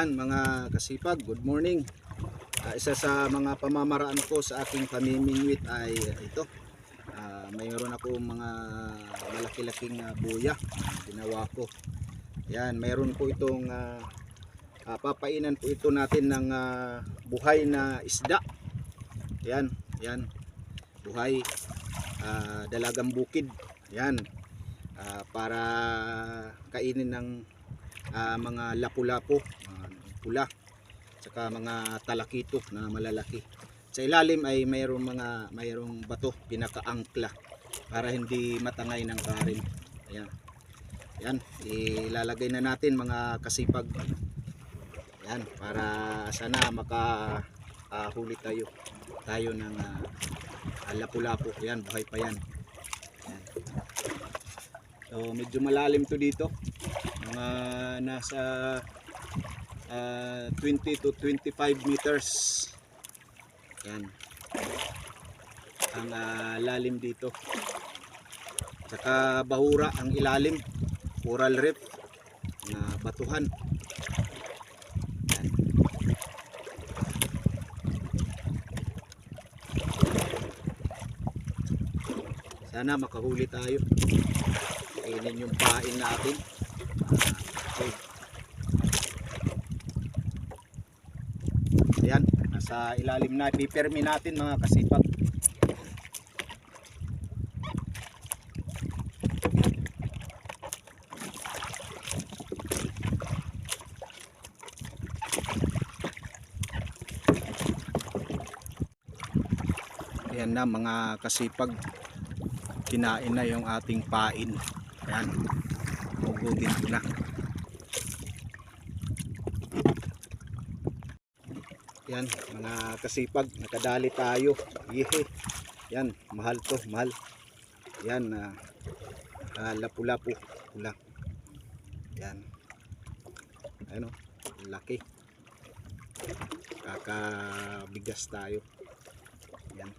Yan mga kasipag, good morning. Isa sa mga pamamaraan ko sa aking pamimingwit ay ito. Mayroon ako mga malaki-laking buya ginawa ko. Yan, mayroon po itong papainan po ito natin ng buhay na isda. Yan, yan. Buhay dalagang bukid. Yan. Para kainin ng mga lapu-lapu, pula, saka mga talakito na malalaki. Sa ilalim ay mayroong bato, pinakaangkla para hindi matangay ng karin. Ayan. Yan, ilalagay na natin mga kasipag. Yan, para sana makahuli tayo ng lapu-lapu. Yan, buhay pa yan. Yan. So medyo malalim to dito, mga nasa 20 to 25 meters. Yan ang lalim dito, saka bahura ang ilalim, coral reef na batuhan. Yan. Sana makahuli tayo, kainin yung pain natin. Okay. Ayan, nasa ilalim na, pipermi natin mga kasipag. Ayan na mga kasipag, kinain na yung ating pain. Ayan, hugutin ko na. Yan mga kasipag, nakadali tayo. Yehe. Yan, mahal to, mahal. Yan, lapu-lapu, pula. Yan. Ano, laki. Kakabigas tayo. Yan.